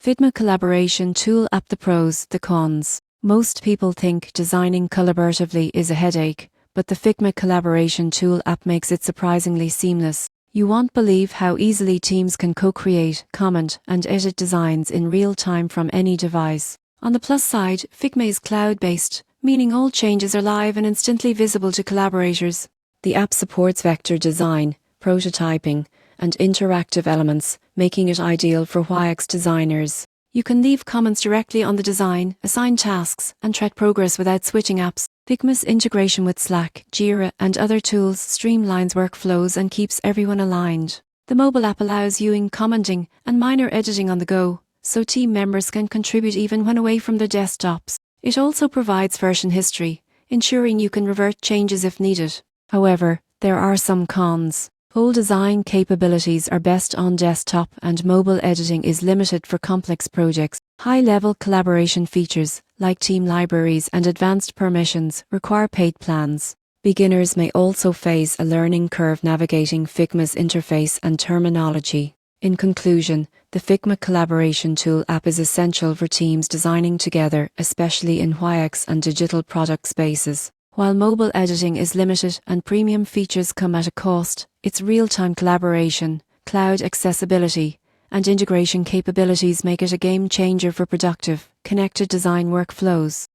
Figma collaboration tool app. The pros, the cons. Most people think designing collaboratively is a headache, but the Figma collaboration tool app makes it surprisingly seamless. You won't believe how easily teams can co-create, comment, and edit designs in real time from any device. On the plus side, Figma is cloud-based, meaning all changes are live and instantly visible to collaborators. The app supports vector design, prototyping, and interactive elements, making it ideal for UX designers. You can leave comments directly on the design, assign tasks, and track progress without switching apps. Figma's integration with Slack, Jira, and other tools streamlines workflows and keeps everyone aligned. The mobile app allows viewing, commenting, and minor editing on the go, so team members can contribute even when away from their desktops. It also provides version history, ensuring you can revert changes if needed. However, there are some cons. Full design capabilities are best on desktop, and mobile editing is limited for complex projects. High-level collaboration features, like team libraries and advanced permissions, require paid plans. Beginners may also face a learning curve navigating Figma's interface and terminology. In conclusion, the Figma collaboration tool app is essential for teams designing together, especially in UX and digital product spaces. While mobile editing is limited and premium features come at a cost, its real-time collaboration, cloud accessibility, and integration capabilities make it a game changer for productive, connected design workflows.